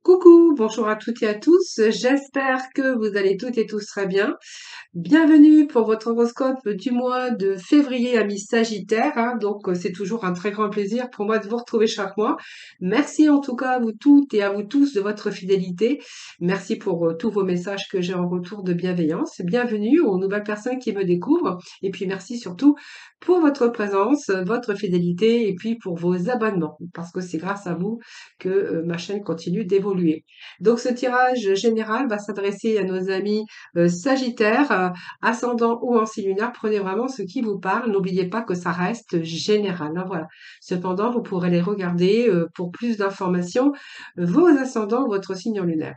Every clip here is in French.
Coucou, bonjour à toutes et à tous. J'espère que vous allez toutes et tous très bien. Bienvenue pour votre horoscope du mois de février à mi-Sagittaire, hein. Donc, c'est toujours un très grand plaisir pour moi de vous retrouver chaque mois. Merci en tout cas à vous toutes et à vous tous de votre fidélité. Merci pour tous vos messages que j'ai en retour de bienveillance. Bienvenue aux nouvelles personnes qui me découvrent. Et puis merci surtout pour votre présence, votre fidélité et puis pour vos abonnements, parce que c'est grâce à vous que ma chaîne continue d'évoluer. Donc ce tirage général va s'adresser à nos amis Sagittaire, ascendant ou en signe lunaire, prenez vraiment ce qui vous parle. N'oubliez pas que ça reste général, hein, voilà. Cependant, vous pourrez les regarder pour plus d'informations, vos ascendants, votre signe lunaire.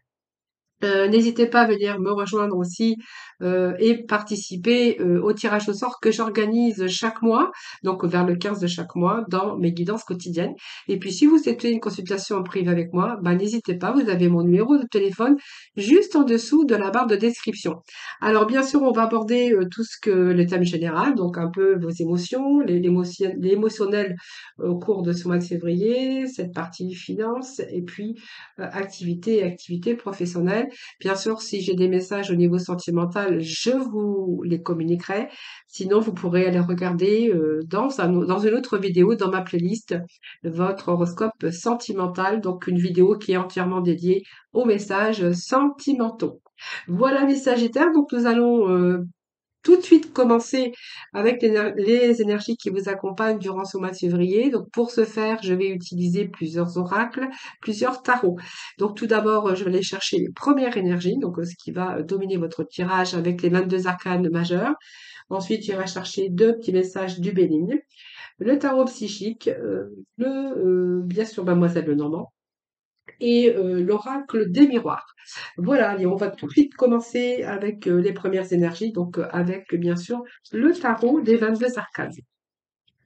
N'hésitez pas à venir me rejoindre aussi et participer au tirage au sort que j'organise chaque mois, donc vers le 15 de chaque mois, dans mes guidances quotidiennes. Et puis si vous souhaitez une consultation en privé avec moi, bah, n'hésitez pas, vous avez mon numéro de téléphone juste en dessous de la barre de description. Alors bien sûr, on va aborder tout ce que le thème général, donc un peu vos émotions, l'émotionnel au cours de ce mois de février, cette partie finance, et puis activité professionnelle. Bien sûr, si j'ai des messages au niveau sentimental, je vous les communiquerai. Sinon, vous pourrez aller regarder dans une autre vidéo dans ma playlist votre horoscope sentimental, donc une vidéo qui est entièrement dédiée aux messages sentimentaux. Voilà les Sagittaires, donc nous allons tout de suite commencer avec les énergies qui vous accompagnent durant ce mois de février. Donc pour ce faire, je vais utiliser plusieurs oracles, plusieurs tarots. Donc tout d'abord, je vais aller chercher les premières énergies, donc ce qui va dominer votre tirage avec les 22 arcanes majeurs. Ensuite, j'irai chercher deux petits messages du bénigne, le tarot psychique, bien sûr Mademoiselle Lenormand, et l'oracle des miroirs. Voilà, et on va tout de suite commencer avec les premières énergies, donc avec bien sûr le tarot des 22 arcanes.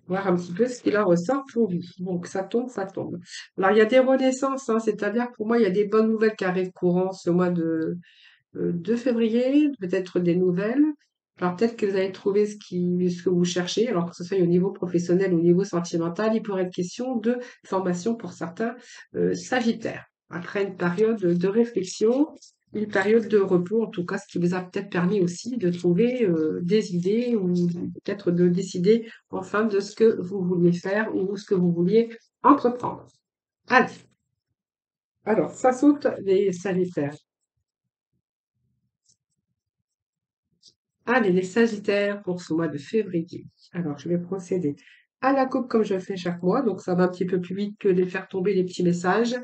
Voir un petit peu ce qu'il en ressort pour lui. Donc ça tombe, ça tombe. Alors il y a des renaissances, hein, c'est-à-dire pour moi il y a des bonnes nouvelles qui arrivent courant ce mois de février, peut-être des nouvelles. Alors peut-être que vous allez trouver ce que vous cherchez, alors que ce soit au niveau professionnel ou au niveau sentimental, il pourrait être question de formation pour certains Sagittaires. Après une période de réflexion, une période de repos, en tout cas, ce qui vous a peut-être permis aussi de trouver des idées ou peut-être de décider enfin de ce que vous vouliez faire ou ce que vous vouliez entreprendre. Allez, alors ça saute les Sagittaires. Allez, les Sagittaires pour ce mois de février. Alors, je vais procéder à la coupe comme je fais chaque mois, donc ça va un petit peu plus vite que de faire tomber les petits messages.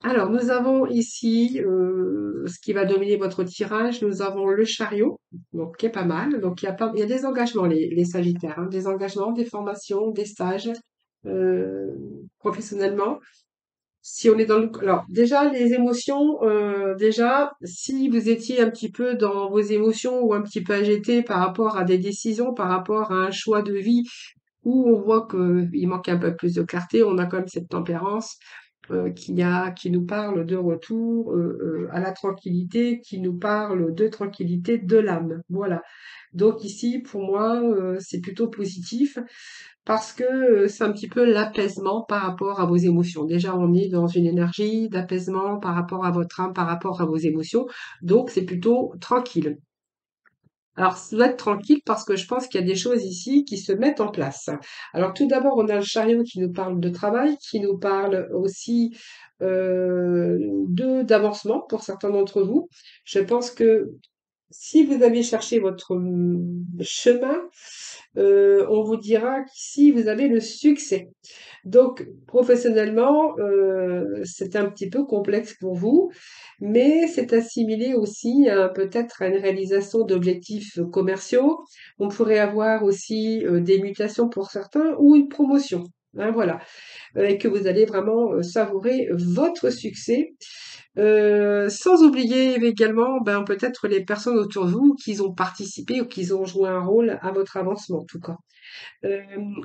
Alors, nous avons ici ce qui va dominer votre tirage. Nous avons le chariot, donc qui est pas mal. Donc, il y a des engagements, les Sagittaires, hein, des engagements, des formations, des stages euh, professionnellement. Si on est dans le... Alors, déjà, les émotions, déjà, si vous étiez un petit peu dans vos émotions ou un petit peu agité par rapport à des décisions, par rapport à un choix de vie où on voit qu'il manque un peu plus de clarté, on a quand même cette tempérance qui nous parle de retour à la tranquillité, qui nous parle de tranquillité de l'âme. Voilà. Donc ici, pour moi, c'est plutôt positif parce que c'est un petit peu l'apaisement par rapport à vos émotions. Déjà, on est dans une énergie d'apaisement par rapport à votre âme, par rapport à vos émotions. Donc, c'est plutôt tranquille. Alors, ça doit être tranquille parce que je pense qu'il y a des choses ici qui se mettent en place. Alors, tout d'abord, on a le chariot qui nous parle de travail, qui nous parle aussi d'avancement pour certains d'entre vous. Je pense que si vous avez cherché votre chemin, on vous dira qu'ici vous avez le succès. Donc, professionnellement, c'est un petit peu complexe pour vous, mais c'est assimilé aussi à peut-être à une réalisation d'objectifs commerciaux. On pourrait avoir aussi des mutations pour certains ou une promotion. Hein, voilà, et que vous allez vraiment savourer votre succès. Sans oublier également, ben, peut-être les personnes autour de vous qui ont participé ou qui ont joué un rôle à votre avancement, en tout cas. Euh,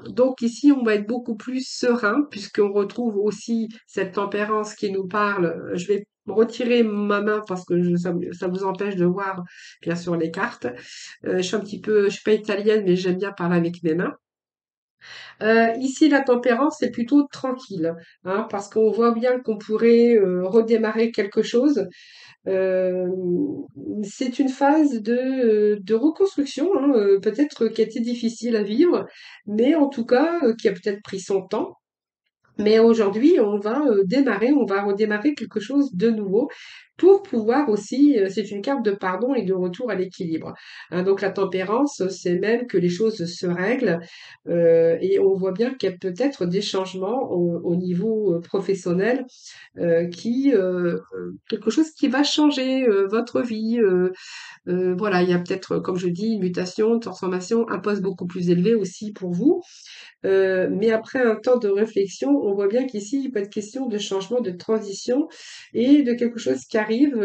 donc ici, on va être beaucoup plus serein puisqu'on retrouve aussi cette tempérance qui nous parle. Je vais retirer ma main parce que ça vous empêche de voir, bien sûr, les cartes. Je suis pas italienne, mais j'aime bien parler avec mes mains. Ici, la tempérance, c'est plutôt tranquille, hein, parce qu'on voit bien qu'on pourrait redémarrer quelque chose. Euh, c'est une phase de reconstruction, hein, peut-être qui a été difficile à vivre, mais en tout cas, qui a peut-être pris son temps. Mais aujourd'hui, on va démarrer, on va redémarrer quelque chose de nouveau pour pouvoir aussi, c'est une carte de pardon et de retour à l'équilibre. Hein, donc la tempérance, c'est même que les choses se règlent et on voit bien qu'il y a peut-être des changements au niveau professionnel quelque chose qui va changer votre vie. Voilà, il y a peut-être, comme je dis, une mutation, une transformation, un poste beaucoup plus élevé aussi pour vous. Mais après un temps de réflexion, on voit bien qu'ici, il peut être question de changement, de transition et de quelque chose qui arrive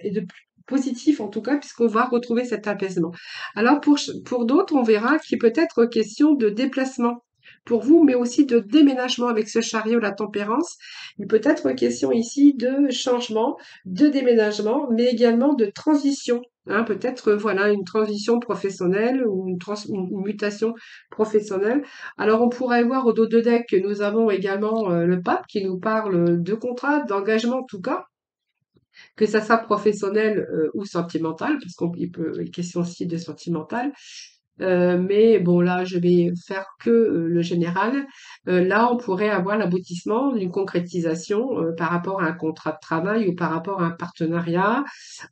et de plus positif en tout cas, puisqu'on va retrouver cet apaisement. Alors pour d'autres, on verra qu'il peut être question de déplacement pour vous, mais aussi de déménagement avec ce chariot, la tempérance. Il peut être question ici de changement, de déménagement, mais également de transition. Hein, peut-être voilà une transition professionnelle ou une mutation professionnelle. Alors, on pourrait voir au dos de deck que nous avons également le pape qui nous parle de contrat, d'engagement en tout cas, que ça soit professionnel ou sentimental, parce qu'il peut il est question aussi de sentimental. Mais bon, là, je vais faire que le général. Là, on pourrait avoir l'aboutissement d'une concrétisation par rapport à un contrat de travail ou par rapport à un partenariat.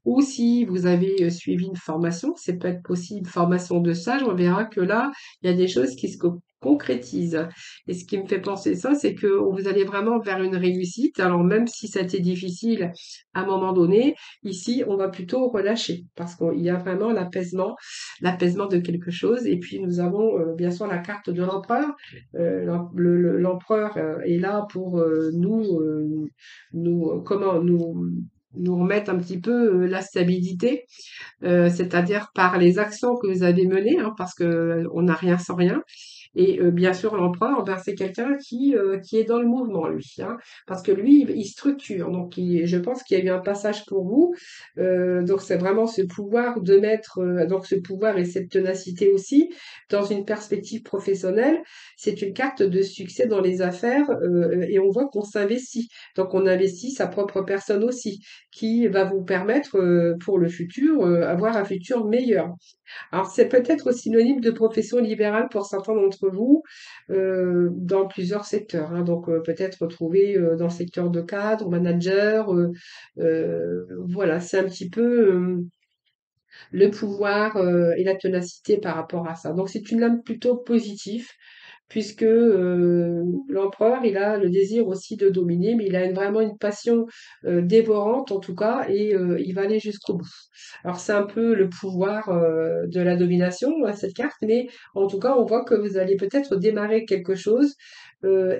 Ou si vous avez suivi une formation, c'est peut-être possible, formation de stage, on verra que là, il y a des choses qui se concrétisent. Et ce qui me fait penser ça, c'est que vous allez vraiment vers une réussite. Alors même si ça a été difficile à un moment donné, ici, on va plutôt relâcher parce qu'il y a vraiment l'apaisement de quelque chose. Et puis nous avons bien sûr la carte de l'empereur. L'empereur est là pour nous remettre un petit peu la stabilité, c'est-à-dire par les actions que vous avez menées, hein, parce que on n'a rien sans rien. Et bien sûr, l'empereur, ben, c'est quelqu'un qui est dans le mouvement, lui, hein, parce que lui, il structure. Donc, je pense qu'il y a eu un passage pour vous. Donc, c'est vraiment ce pouvoir de mettre, donc ce pouvoir et cette ténacité aussi dans une perspective professionnelle. C'est une carte de succès dans les affaires et on voit qu'on s'investit. Donc, on investit sa propre personne aussi, qui va vous permettre pour le futur, avoir un futur meilleur. Alors, c'est peut-être synonyme de profession libérale pour certains d'entre vous dans plusieurs secteurs, hein. Donc, peut-être retrouver dans le secteur de cadre, manager. Voilà, c'est un petit peu le pouvoir et la ténacité par rapport à ça. Donc, c'est une lame plutôt positive puisque l'empereur, il a le désir aussi de dominer, mais il a vraiment une passion dévorante en tout cas, et il va aller jusqu'au bout. Alors c'est un peu le pouvoir de la domination, cette carte, mais en tout cas, on voit que vous allez peut-être démarrer quelque chose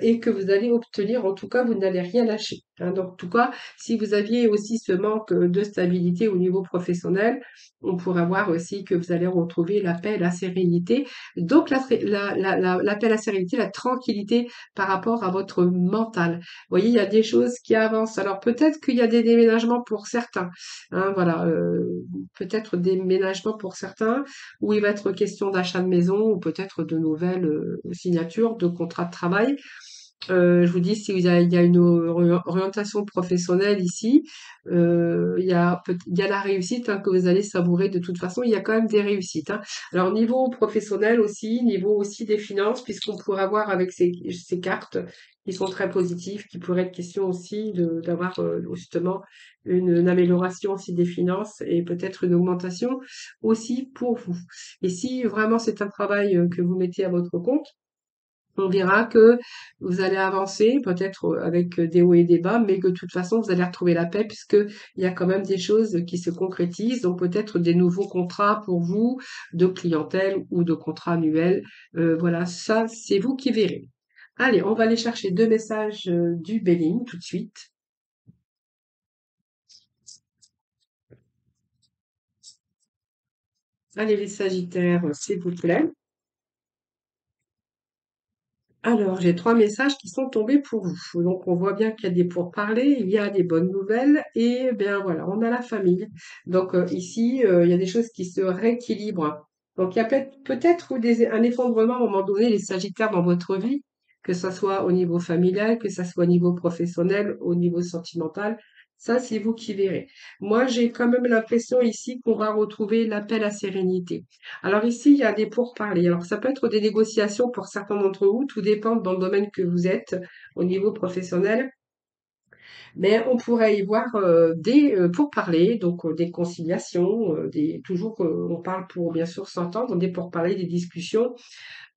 et que vous allez obtenir, en tout cas, vous n'allez rien lâcher. Hein. Donc, en tout cas, si vous aviez aussi ce manque de stabilité au niveau professionnel, on pourrait voir aussi que vous allez retrouver la paix, la sérénité. Donc, la paix, la sérénité, la tranquillité par rapport à votre mental. Vous voyez, il y a des choses qui avancent. Alors, peut-être qu'il y a des déménagements pour certains. Hein, voilà, peut-être des déménagements pour certains, où il va être question d'achat de maison ou peut-être de nouvelles signatures de contrats de travail. Je vous dis, si il y a une orientation professionnelle ici, il y a la réussite hein, que vous allez savourer de toute façon. Il y a quand même des réussites. Hein. Alors, niveau professionnel aussi, niveau aussi des finances, puisqu'on pourrait avoir avec ces cartes qui sont très positives, qui pourraient être question aussi d'avoir justement une amélioration aussi des finances et peut-être une augmentation aussi pour vous. Et si vraiment c'est un travail que vous mettez à votre compte, on verra que vous allez avancer, peut-être avec des hauts et des bas, mais que de toute façon, vous allez retrouver la paix puisque il y a quand même des choses qui se concrétisent, donc peut-être des nouveaux contrats pour vous, de clientèle ou de contrats annuels. Voilà, ça, c'est vous qui verrez. Allez, on va aller chercher deux messages du Béline tout de suite. Allez, les Sagittaires, s'il vous plaît. Alors, j'ai trois messages qui sont tombés pour vous. Donc, on voit bien qu'il y a des pourparlers, il y a des bonnes nouvelles et bien voilà, on a la famille. Donc, ici, il y a des choses qui se rééquilibrent. Donc, il y a peut-être un effondrement à un moment donné, les Sagittaires, dans votre vie, que ça soit au niveau familial, que ça soit au niveau professionnel, au niveau sentimental. Ça, c'est vous qui verrez. Moi, j'ai quand même l'impression ici qu'on va retrouver l'appel à sérénité. Alors ici, il y a des pourparlers. Alors, ça peut être des négociations pour certains d'entre vous, tout dépend dans le domaine que vous êtes au niveau professionnel. Mais on pourrait y voir des pourparlers, donc des conciliations, toujours on parle pour bien sûr s'entendre, des pourparlers, des discussions,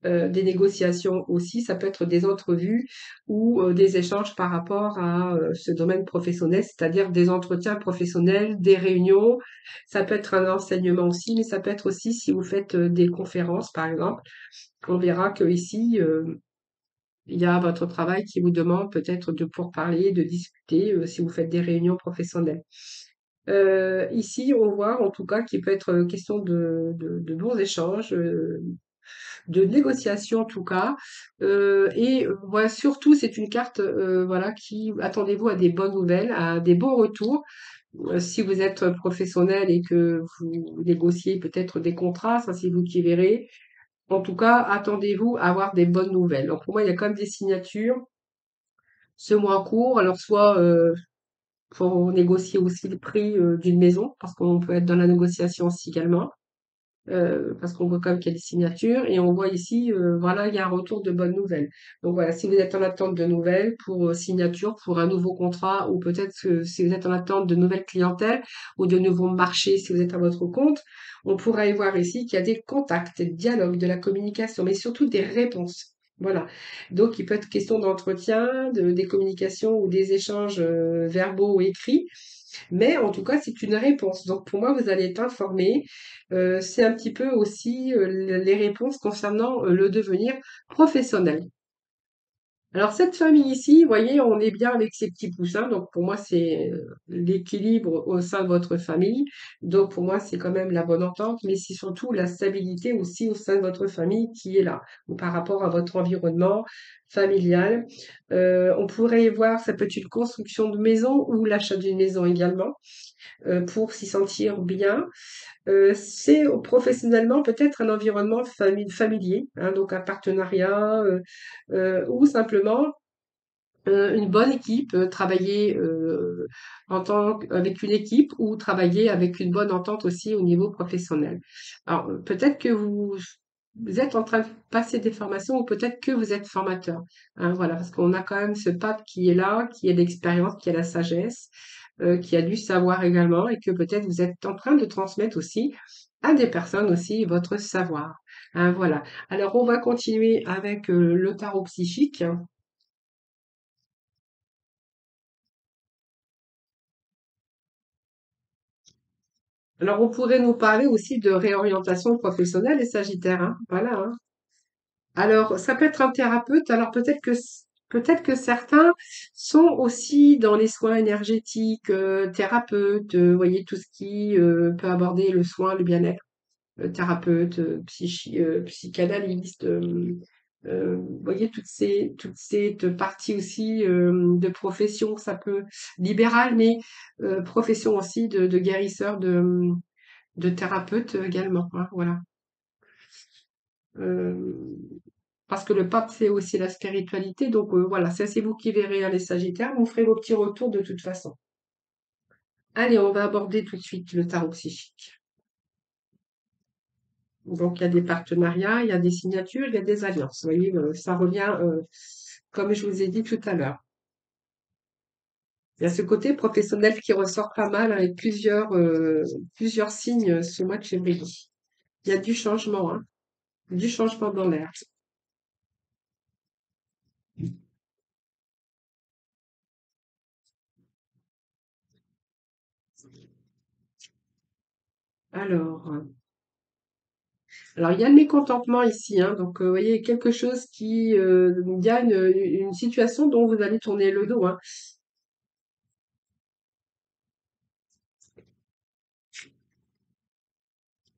des négociations aussi. Ça peut être des entrevues ou des échanges par rapport à ce domaine professionnel, c'est-à-dire des entretiens professionnels, des réunions. Ça peut être un enseignement aussi, mais ça peut être aussi si vous faites des conférences, par exemple. On verra que ici, il y a votre travail qui vous demande peut-être de pourparler, de discuter, si vous faites des réunions professionnelles. Ici, on voit en tout cas qu'il peut être question de bons échanges, de négociations en tout cas. Voilà, surtout, c'est une carte voilà, qui, attendez-vous à des bonnes nouvelles, à des bons retours. Si vous êtes professionnel et que vous négociez peut-être des contrats, ça c'est vous qui verrez. En tout cas, attendez-vous à avoir des bonnes nouvelles. Donc pour moi, il y a quand même des signatures ce mois court. Alors soit pour négocier aussi le prix d'une maison, parce qu'on peut être dans la négociation aussi également, parce qu'on voit quand même qu'il y a des signatures, et on voit ici, voilà, il y a un retour de bonnes nouvelles. Donc voilà, si vous êtes en attente de nouvelles pour signature, pour un nouveau contrat, ou peut-être que si vous êtes en attente de nouvelles clientèles ou de nouveaux marchés, si vous êtes à votre compte, on pourra y voir ici qu'il y a des contacts, des dialogues, de la communication, mais surtout des réponses. Voilà. Donc, il peut être question d'entretien, des communications ou des échanges verbaux ou écrits, mais en tout cas, c'est une réponse. Donc, pour moi, vous allez être informé. C'est un petit peu aussi les réponses concernant le devenir professionnel. Alors, cette famille ici, vous voyez, on est bien avec ces petits poussins. Donc, pour moi, c'est l'équilibre au sein de votre famille. Donc, pour moi, c'est quand même la bonne entente, mais c'est surtout la stabilité aussi au sein de votre famille qui est là, ou par rapport à votre environnement familial. On pourrait y voir, ça peut être une construction de maison ou l'achat d'une maison également, pour s'y sentir bien. C'est professionnellement peut-être un environnement familier, hein, donc un partenariat ou simplement une bonne équipe, travailler avec une équipe ou travailler avec une bonne entente aussi au niveau professionnel. Alors peut-être que vous êtes en train de passer des formations ou peut-être que vous êtes formateur. Hein, voilà, parce qu'on a quand même ce pape qui est là, qui a de l'expérience, qui a la sagesse, qui a du savoir également et que peut-être vous êtes en train de transmettre aussi à des personnes aussi votre savoir. Hein, voilà. Alors on va continuer avec le tarot psychique. Alors, on pourrait nous parler aussi de réorientation professionnelle et Sagittaire, hein. Voilà, hein. Alors, ça peut être un thérapeute. Alors, peut-être que certains sont aussi dans les soins énergétiques, thérapeutes, vous voyez, tout ce qui peut aborder le soin, le bien-être, thérapeute, psychanalyste, vous voyez, toutes ces parties aussi de profession, ça peut, libérale, mais profession aussi de guérisseur, de thérapeute également, hein, voilà. Euh, Parce que le pape, c'est aussi la spiritualité. Donc voilà, ça c'est vous qui verrez hein, les Sagittaires. Vous ferez vos petits retours de toute façon. Allez, on va aborder tout de suite le tarot psychique. Donc il y a des partenariats, il y a des signatures, il y a des alliances. Vous voyez, ça revient comme je vous ai dit tout à l'heure. Il y a ce côté professionnel qui ressort pas mal avec plusieurs signes ce mois de février. Il y a du changement dans l'air. Alors, il y a le mécontentement ici, hein, donc vous voyez quelque chose il y a une situation dont vous allez tourner le dos, hein.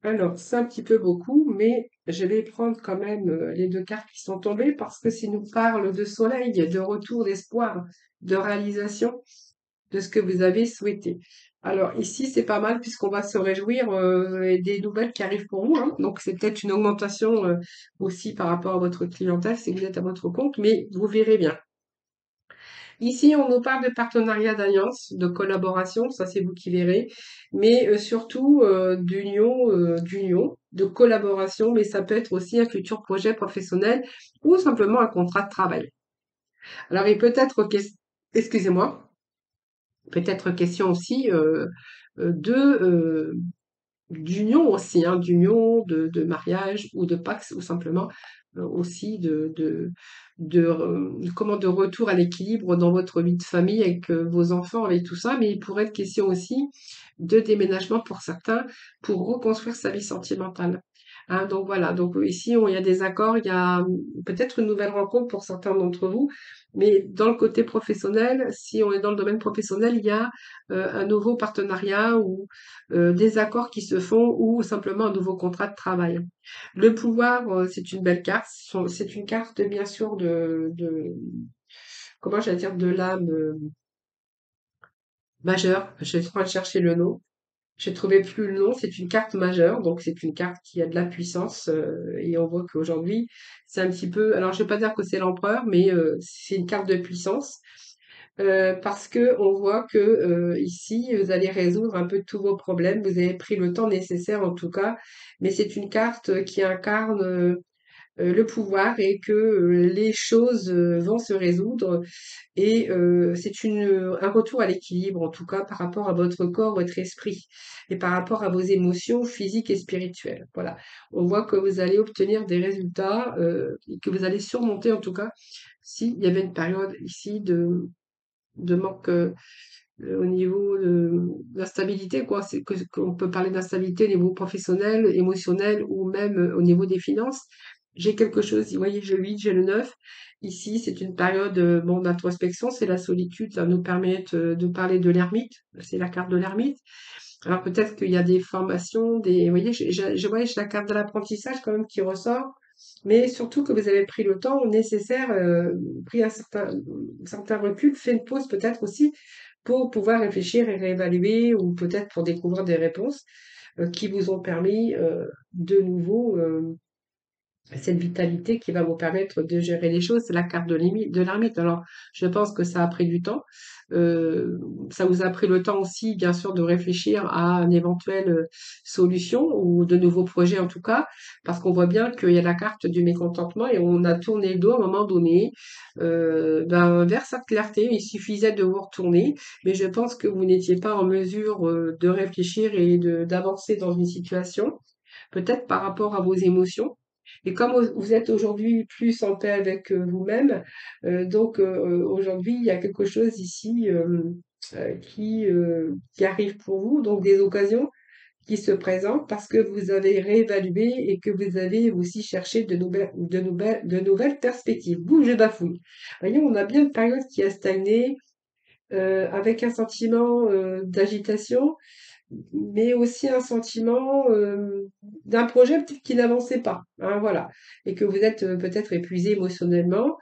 Alors, c'est un petit peu beaucoup, mais je vais prendre quand même les deux cartes qui sont tombées parce que ça nous parle de soleil, de retour d'espoir, de réalisation. de ce que vous avez souhaité. Alors ici, c'est pas mal puisqu'on va se réjouir des nouvelles qui arrivent pour vous, hein. Donc c'est peut-être une augmentation aussi par rapport à votre clientèle si vous êtes à votre compte, mais vous verrez bien. Ici, on nous parle de partenariat, d'alliance, de collaboration, ça c'est vous qui verrez, mais surtout d'union, de collaboration, mais ça peut être aussi un futur projet professionnel ou simplement un contrat de travail. Alors, il peut être excusez-moi, peut-être question aussi de d'union aussi, hein, d'union, de mariage ou de pax ou simplement aussi comment de retour à l'équilibre dans votre vie de famille avec vos enfants, avec tout ça, mais il pourrait être question aussi de déménagement pour certains pour reconstruire sa vie sentimentale. Hein, donc voilà, donc ici il y a des accords, il y a peut-être une nouvelle rencontre pour certains d'entre vous, mais dans le côté professionnel, si on est dans le domaine professionnel, il y a un nouveau partenariat ou des accords qui se font ou simplement un nouveau contrat de travail. Le pouvoir, c'est une belle carte. C'est une carte, bien sûr, comment j'allais dire, de l'âme majeure. Je suis en train de chercher le nom. Je trouvais plus le nom. C'est une carte majeure, donc c'est une carte qui a de la puissance. Et on voit qu'aujourd'hui, c'est un petit peu. Alors, je vais pas dire que c'est l'empereur, mais c'est une carte de puissance. Parce que on voit que ici, vous allez résoudre un peu tous vos problèmes. Vous avez pris le temps nécessaire en tout cas, mais c'est une carte qui incarne le pouvoir et que les choses vont se résoudre. Et c'est un retour à l'équilibre en tout cas par rapport à votre corps, votre esprit et par rapport à vos émotions physiques et spirituelles. Voilà, on voit que vous allez obtenir des résultats et que vous allez surmonter en tout cas s'il y avait une période ici de manque au niveau de l'instabilité, quoi. Qu'on peut parler d'instabilité au niveau professionnel, émotionnel ou même au niveau des finances. J'ai quelque chose, vous voyez, j'ai le 8, j'ai le 9. Ici, c'est une période bon, d'introspection, c'est la solitude, ça nous permet de parler de l'ermite, c'est la carte de l'ermite. Alors peut-être qu'il y a des formations, vous voyez, j'ai la carte de l'apprentissage quand même qui ressort, mais surtout que vous avez pris le temps nécessaire, pris un certain recul, fait une pause peut-être aussi pour pouvoir réfléchir et réévaluer ou peut-être pour découvrir des réponses qui vous ont permis de nouveau cette vitalité qui va vous permettre de gérer les choses, c'est la carte de l'ermite. Alors, je pense que ça a pris du temps. Euh, Ça vous a pris le temps aussi, bien sûr, de réfléchir à une éventuelle solution ou de nouveaux projets en tout cas, parce qu'on voit bien qu'il y a la carte du mécontentement et on a tourné le dos à un moment donné vers cette clarté. Il suffisait de vous retourner, mais je pense que vous n'étiez pas en mesure de réfléchir et d'avancer dans une situation, peut-être par rapport à vos émotions. Et comme vous êtes aujourd'hui plus en paix avec vous-même, donc aujourd'hui, il y a quelque chose ici qui arrive pour vous, donc des occasions qui se présentent parce que vous avez réévalué et que vous avez aussi cherché de nouvelles perspectives. Vous, je bafouille. Voyez, on a bien une période qui a stagné avec un sentiment d'agitation mais aussi un sentiment d'un projet peut-être qui n'avançait pas, hein, voilà, et que vous êtes peut-être épuisé émotionnellement,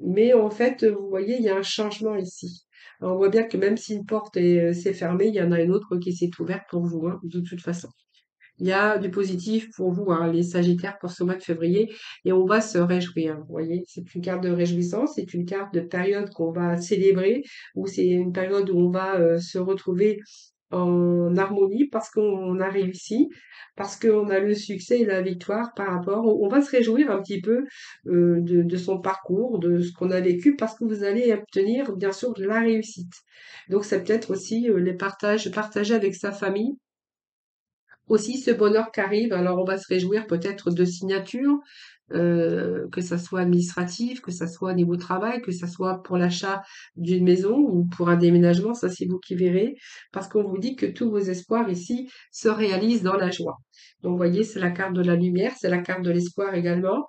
mais en fait, vous voyez, il y a un changement ici. Alors, on voit bien que même si une porte s'est fermée, il y en a une autre qui s'est ouverte pour vous, hein, de toute façon. Il y a du positif pour vous, hein, les Sagittaires, pour ce mois de février, et on va se réjouir. Vous voyez, c'est une carte de réjouissance, c'est une carte de période qu'on va célébrer, ou c'est une période où on va se retrouver en harmonie parce qu'on a réussi, parce qu'on a le succès et la victoire par rapport. On va se réjouir un petit peu de son parcours, de ce qu'on a vécu, parce que vous allez obtenir bien sûr de la réussite. Donc c'est peut-être aussi partager avec sa famille aussi ce bonheur qui arrive. Alors on va se réjouir peut-être de signatures, que ça soit administratif, que ça soit au niveau travail, que ça soit pour l'achat d'une maison ou pour un déménagement, ça c'est vous qui verrez, parce qu'on vous dit que tous vos espoirs ici se réalisent dans la joie. Donc vous voyez, c'est la carte de la lumière, c'est la carte de l'espoir également.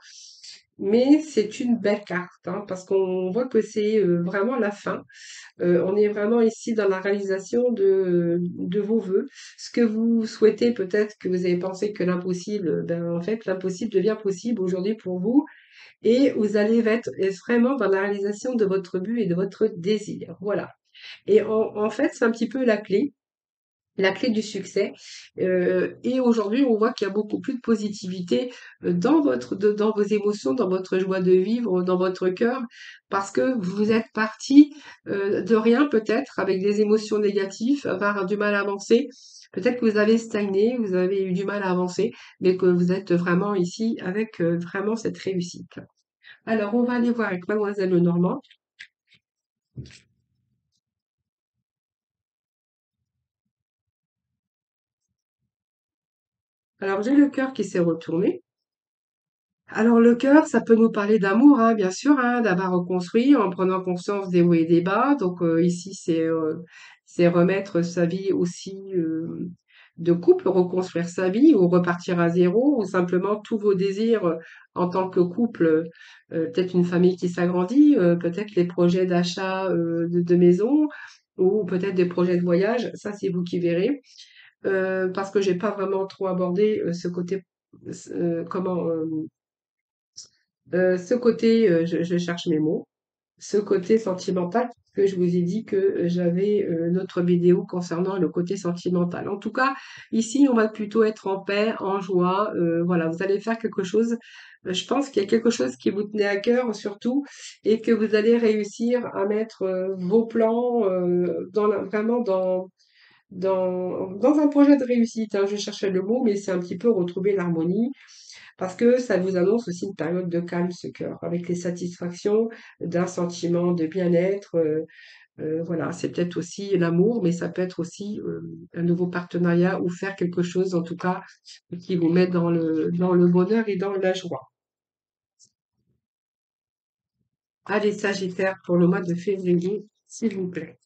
Mais c'est une belle carte, hein, parce qu'on voit que c'est vraiment la fin. On est vraiment ici dans la réalisation de vos vœux. Ce que vous souhaitez, peut-être que vous avez pensé que l'impossible, ben, en fait, l'impossible devient possible aujourd'hui pour vous et vous allez être vraiment dans la réalisation de votre but et de votre désir. Voilà. Et en fait, c'est un petit peu la clé du succès. Et aujourd'hui, on voit qu'il y a beaucoup plus de positivité dans vos émotions, dans votre joie de vivre, dans votre cœur, parce que vous êtes parti de rien peut-être, avec des émotions négatives, avoir du mal à avancer. Peut-être que vous avez stagné, vous avez eu du mal à avancer, mais que vous êtes vraiment ici avec vraiment cette réussite. Alors, on va aller voir avec Mademoiselle Lenormand. Alors, j'ai le cœur qui s'est retourné. Alors le cœur, ça peut nous parler d'amour, hein, bien sûr, hein, d'avoir reconstruit en prenant conscience des hauts et des bas. Donc ici, c'est remettre sa vie aussi de couple, reconstruire sa vie ou repartir à zéro, ou simplement tous vos désirs en tant que couple, peut-être une famille qui s'agrandit, peut-être les projets d'achat de maison, ou peut-être des projets de voyage. Ça, c'est vous qui verrez. Parce que j'ai pas vraiment trop abordé ce côté, comment ce côté, je cherche mes mots, ce côté sentimental que je vous ai dit que j'avais une autre vidéo concernant le côté sentimental. En tout cas, ici, on va plutôt être en paix, en joie. Voilà, vous allez faire quelque chose. Je pense qu'il y a quelque chose qui vous tenait à cœur surtout et que vous allez réussir à mettre vos plans vraiment dans un projet de réussite, hein. Je cherchais le mot, mais c'est un petit peu retrouver l'harmonie parce que ça vous annonce aussi une période de calme, ce cœur, avec les satisfactions d'un sentiment de bien-être. Voilà, c'est peut-être aussi l'amour, mais ça peut être aussi un nouveau partenariat ou faire quelque chose, en tout cas, qui vous met dans le bonheur et dans la joie. Allez, Sagittaire, pour le mois de février, s'il vous plaît.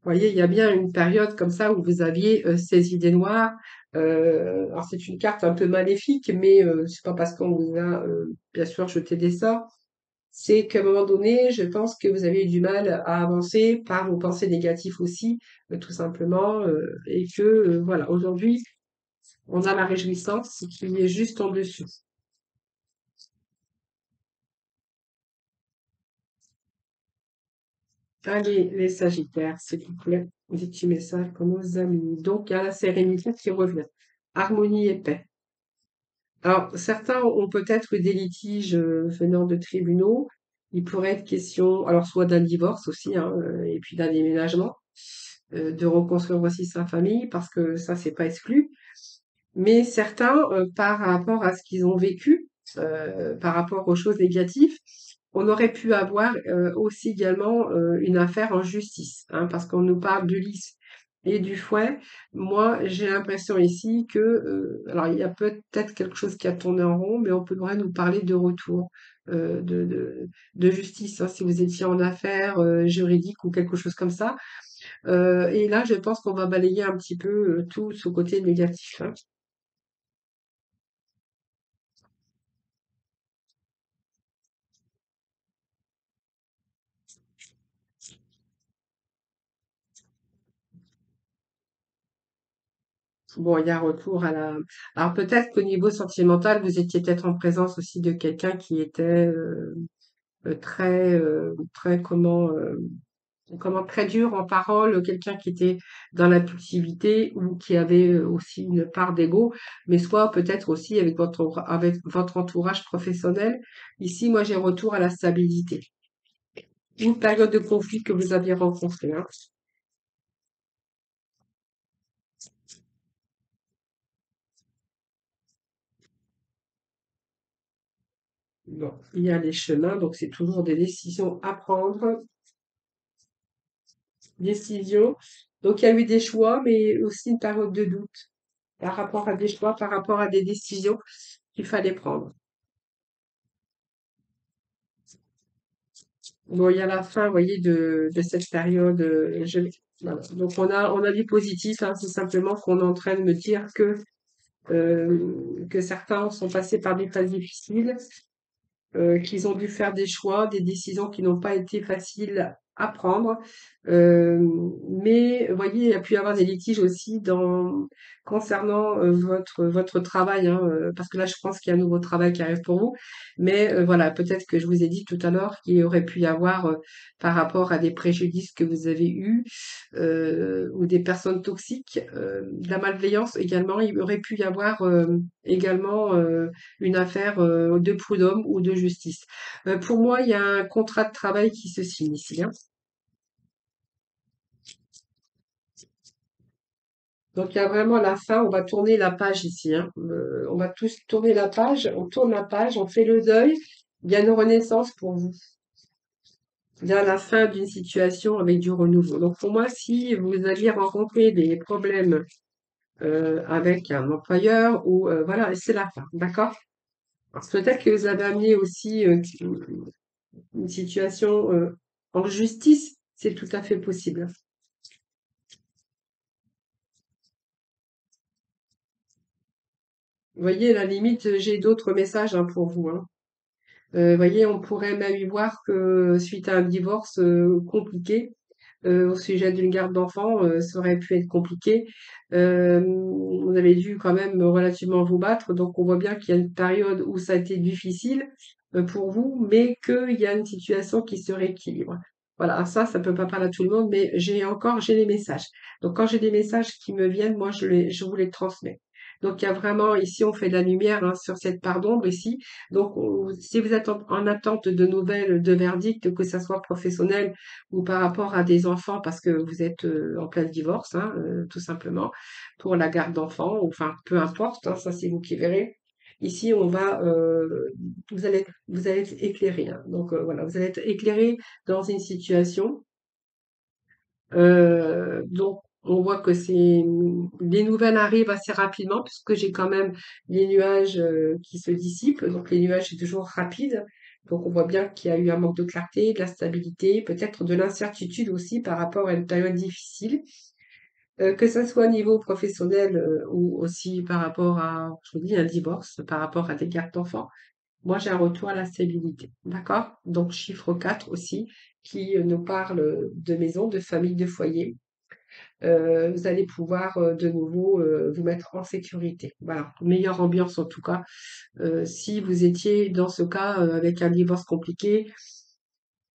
Vous voyez, il y a bien une période comme ça où vous aviez ces idées noires. Alors c'est une carte un peu maléfique, mais c'est pas parce qu'on vous a bien sûr jeté des sorts. C'est qu'à un moment donné, je pense que vous avez eu du mal à avancer par vos pensées négatives aussi, tout simplement, et que voilà, aujourd'hui, on a la réjouissance qui est juste en dessus. Allez, les Sagittaires, s'il vous plaît, des petits messages pour nos amis. Donc, il y a la sérénité qui revient. Harmonie et paix. Alors, certains ont peut-être eu des litiges venant de tribunaux. Il pourrait être question, alors soit d'un divorce aussi, hein, et puis d'un déménagement, de reconstruire aussi sa famille, parce que ça, c'est pas exclu. Mais certains, par rapport à ce qu'ils ont vécu, par rapport aux choses négatives, on aurait pu avoir aussi également une affaire en justice, hein, parce qu'on nous parle du lys et du fouet. Moi, j'ai l'impression ici que, alors il y a peut-être quelque chose qui a tourné en rond, mais on pourrait nous parler de retour, de justice, hein, si vous étiez en affaire juridique ou quelque chose comme ça. Et là, je pense qu'on va balayer un petit peu tout ce côté négatif, hein. Bon, il y a un retour à la. Alors peut-être qu'au niveau sentimental, vous étiez peut-être en présence aussi de quelqu'un qui était très comment très dur en parole, quelqu'un qui était dans l'impulsivité ou qui avait aussi une part d'ego, mais soit peut-être aussi avec votre entourage professionnel. Ici, moi, j'ai retour à la stabilité. Une période de conflit que vous aviez rencontrée, hein. Bon, il y a les chemins, donc c'est toujours des décisions à prendre. Décision. Donc, il y a eu des choix, mais aussi une période de doute par rapport à des choix, par rapport à des décisions qu'il fallait prendre. Bon, il y a la fin, vous voyez, de cette période. Voilà. Donc, on a du positif, hein, c'est simplement qu'on est en train de me dire que certains sont passés par des phases difficiles, qu'ils ont dû faire des choix, des décisions qui n'ont pas été faciles apprendre. Euh, mais vous voyez, il y a pu y avoir des litiges aussi concernant votre travail, hein, parce que là, je pense qu'il y a un nouveau travail qui arrive pour vous. Mais voilà, peut-être que je vous ai dit tout à l'heure qu'il y aurait pu y avoir par rapport à des préjudices que vous avez eus ou des personnes toxiques, de la malveillance également. Il aurait pu y avoir également une affaire de prud'homme ou de justice. Pour moi, il y a un contrat de travail qui se signe ici, hein. Donc il y a vraiment la fin, on va tourner la page ici, hein. On va tous tourner la page, on tourne la page, on fait le deuil. Il y a une renaissance pour vous. Il y a la fin d'une situation avec du renouveau. Donc pour moi, si vous alliez rencontrer des problèmes avec un employeur ou voilà, c'est la fin, d'accord? Parce que peut-être que vous avez amené aussi une situation en justice, c'est tout à fait possible. Vous voyez, à la limite, j'ai d'autres messages hein, pour vous, hein. Voyez, on pourrait même y voir que suite à un divorce compliqué, au sujet d'une garde d'enfants, ça aurait pu être compliqué. Vous avez dû quand même relativement vous battre, donc on voit bien qu'il y a une période où ça a été difficile pour vous, mais qu'il y a une situation qui se rééquilibre. Voilà, ça peut pas parler à tout le monde, mais j'ai les messages. Donc quand j'ai des messages qui me viennent, moi je vous les transmets. Donc il y a vraiment ici on fait de la lumière hein, sur cette part d'ombre ici. Donc si vous êtes en attente de nouvelles, de verdicts, que ça soit professionnel ou par rapport à des enfants parce que vous êtes en plein divorce, hein, tout simplement, pour la garde d'enfants, ou enfin peu importe, hein, ça c'est vous qui verrez. Ici, vous allez être éclairé, hein. Donc voilà, vous allez être éclairé dans une situation. Donc on voit que les nouvelles arrivent assez rapidement puisque j'ai quand même les nuages qui se dissipent. Donc les nuages c'est toujours rapide. Donc on voit bien qu'il y a eu un manque de clarté, de la stabilité, peut-être de l'incertitude aussi par rapport à une période difficile. Que ça soit au niveau professionnel ou aussi par rapport à, je vous dis, un divorce, par rapport à des gardes d'enfants. Moi, j'ai un retour à la stabilité. D'accord? Donc, chiffre 4 aussi, qui nous parle de maison, de famille, de foyer. Vous allez pouvoir de nouveau vous mettre en sécurité. Voilà, meilleure ambiance en tout cas. Si vous étiez dans ce cas avec un divorce compliqué,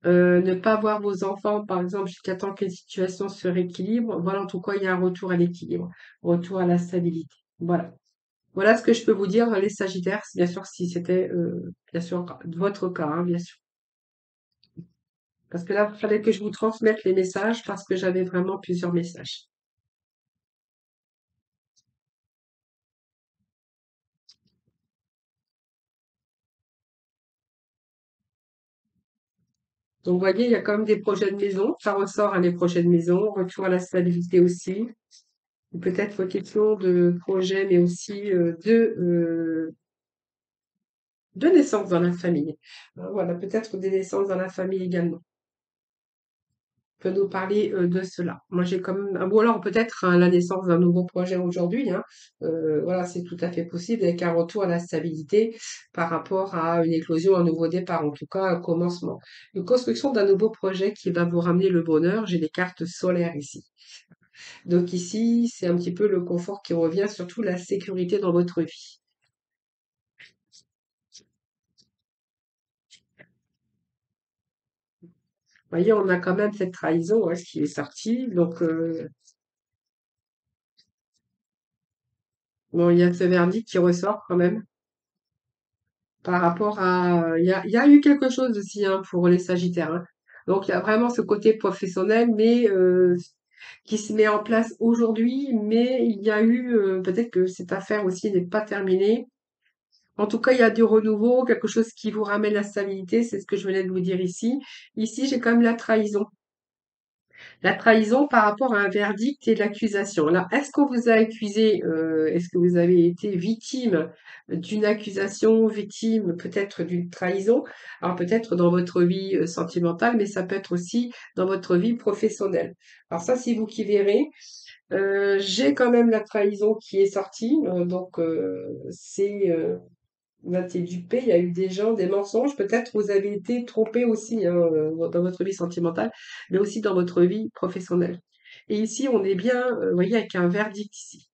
ne pas voir vos enfants, par exemple, jusqu'à temps que la situation se rééquilibre. Voilà, en tout cas, il y a un retour à l'équilibre, retour à la stabilité. Voilà. Voilà ce que je peux vous dire, les Sagittaires, bien sûr, si c'était, bien sûr, votre cas, hein, bien sûr. Parce que là, il fallait que je vous transmette les messages parce que j'avais vraiment plusieurs messages. Donc, vous voyez, il y a quand même des projets de maison. Ça ressort, hein, les projets de maison. Retour à la stabilité aussi. Peut-être question de projet, mais aussi de naissance dans la famille. Voilà, peut-être des naissances dans la famille également. Peut nous parler de cela. Moi, j'ai quand même, ou alors peut-être hein, la naissance d'un nouveau projet aujourd'hui, hein. Voilà, c'est tout à fait possible avec un retour à la stabilité par rapport à une éclosion, un nouveau départ, en tout cas un commencement. Une construction d'un nouveau projet qui va vous ramener le bonheur. J'ai des cartes solaires ici. Donc ici, c'est un petit peu le confort qui revient, surtout la sécurité dans votre vie. Vous voyez, on a quand même cette trahison hein, qui est sortie. Donc, bon, il y a ce verdict qui ressort quand même. Par rapport à, il y a eu quelque chose aussi hein, pour les Sagittaires, hein. Donc il y a vraiment ce côté professionnel, mais qui se met en place aujourd'hui. Mais il y a eu peut-être que cette affaire aussi n'est pas terminée. En tout cas, il y a du renouveau, quelque chose qui vous ramène la stabilité. C'est ce que je venais de vous dire ici. Ici, j'ai quand même la trahison. La trahison par rapport à un verdict et l'accusation. Alors, est-ce qu'on vous a accusé, est-ce que vous avez été victime d'une accusation, victime peut-être d'une trahison? Alors peut-être dans votre vie sentimentale, mais ça peut être aussi dans votre vie professionnelle. Alors ça, c'est vous qui verrez. J'ai quand même la trahison qui est sortie, donc c'est vous avez été dupé, il y a eu des gens, des mensonges, peut-être vous avez été trompé aussi, hein, dans votre vie sentimentale, mais aussi dans votre vie professionnelle. Et ici, on est bien, vous voyez, avec un verdict ici.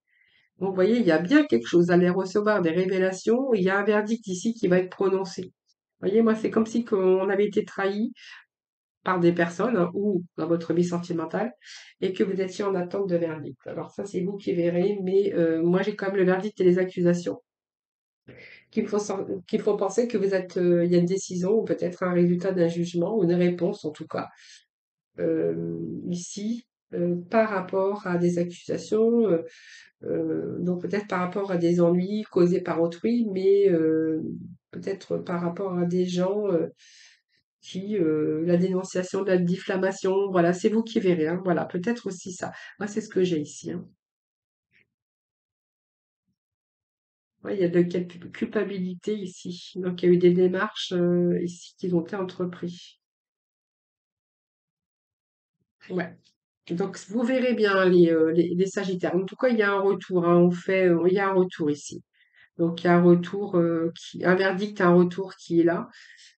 Donc, vous voyez, il y a bien quelque chose. Vous allez recevoir des révélations. Il y a un verdict ici qui va être prononcé. Vous voyez, moi, c'est comme si on avait été trahi par des personnes, hein, ou dans votre vie sentimentale, et que vous étiez en attente de verdict. Alors ça, c'est vous qui verrez, mais moi, j'ai quand même le verdict et les accusations qui me font penser que vous êtes, il y a une décision ou peut-être un résultat d'un jugement ou une réponse en tout cas ici par rapport à des accusations, donc peut-être par rapport à des ennuis causés par autrui, mais peut-être par rapport à des gens qui la dénonciation de la diffamation, voilà, c'est vous qui verrez, hein, voilà, peut-être aussi ça. Moi, c'est ce que j'ai ici, hein. Ouais, il y a de quelle culpabilité ici. Donc, il y a eu des démarches ici qui ont été entreprises. Ouais. Donc, vous verrez bien les Sagittaires. En tout cas, il y a un retour, hein, il y a un retour ici. Donc, il y a un retour, un verdict, un retour qui est là,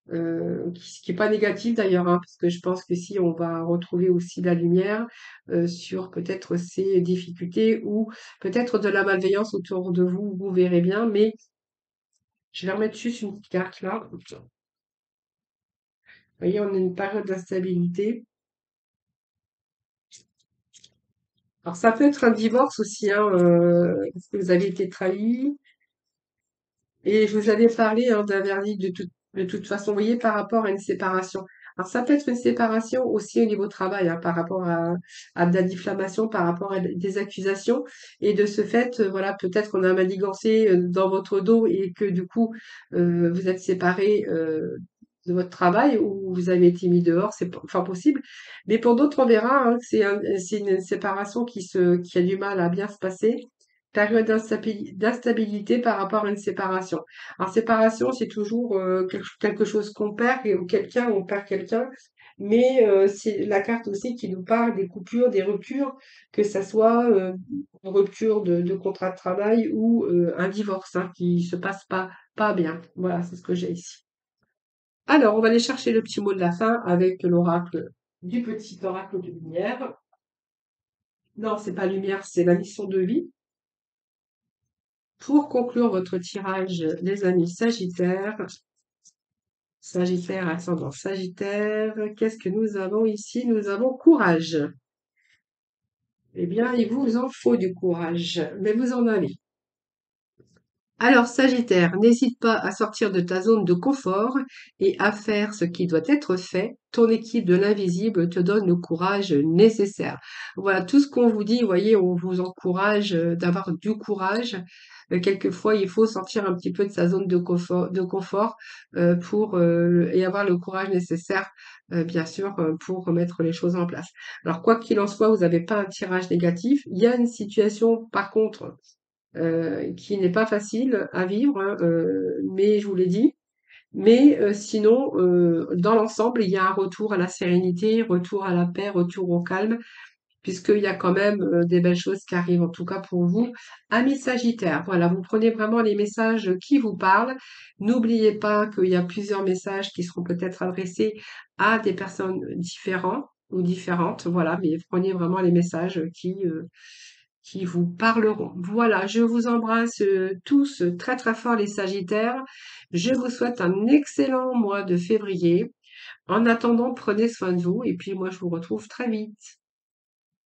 qui est pas négatif d'ailleurs, hein, parce que je pense que si on va retrouver aussi la lumière sur peut-être ces difficultés ou peut-être de la malveillance autour de vous, vous verrez bien. Mais je vais remettre juste une petite carte là. Vous voyez, on a une période d'instabilité. Alors, ça peut être un divorce aussi, hein, parce que vous avez été trahi. Et je vous avais parlé, hein, d'un verdict de toute façon, vous voyez, par rapport à une séparation. Alors, ça peut être une séparation aussi au niveau travail, hein, par rapport à de la diffamation, par rapport à des accusations. Et de ce fait, voilà, peut-être qu'on a manigancé dans votre dos et que du coup, vous êtes séparés de votre travail ou vous avez été mis dehors, c'est fort possible. Mais pour d'autres, on verra, hein, que c'est une séparation qui a du mal à bien se passer. Période d'instabilité par rapport à une séparation. Alors, séparation, c'est toujours quelque chose qu'on perd et ou quelqu'un, on perd quelqu'un. Mais c'est la carte aussi qui nous parle des coupures, des ruptures, que ça soit une rupture de contrat de travail ou un divorce, hein, qui se passe pas bien. Voilà, c'est ce que j'ai ici. Alors, on va aller chercher le petit mot de la fin avec l'oracle du petit oracle de lumière. Non, c'est pas lumière, c'est la mission de vie. Pour conclure votre tirage, les amis Sagittaires, Sagittaire, ascendant Sagittaire, qu'est-ce que nous avons ici? Nous avons courage. Eh bien, il vous en faut du courage, mais vous en avez. Alors, Sagittaire, n'hésite pas à sortir de ta zone de confort et à faire ce qui doit être fait. Ton équipe de l'invisible te donne le courage nécessaire. Voilà, tout ce qu'on vous dit, vous voyez, on vous encourage d'avoir du courage. Quelquefois, il faut sortir un petit peu de sa zone de confort et avoir le courage nécessaire, bien sûr, pour remettre les choses en place. Alors, quoi qu'il en soit, vous n'avez pas un tirage négatif. Il y a une situation, par contre, qui n'est pas facile à vivre, hein, mais je vous l'ai dit. Mais sinon, dans l'ensemble, il y a un retour à la sérénité, retour à la paix, retour au calme, puisqu'il y a quand même des belles choses qui arrivent, en tout cas pour vous, amis Sagittaires. Voilà, vous prenez vraiment les messages qui vous parlent. N'oubliez pas qu'il y a plusieurs messages qui seront peut-être adressés à des personnes différentes ou différentes. Voilà, mais prenez vraiment les messages qui vous parleront. Voilà, je vous embrasse tous très très fort les Sagittaires. Je vous souhaite un excellent mois de février. En attendant, prenez soin de vous et puis moi je vous retrouve très vite.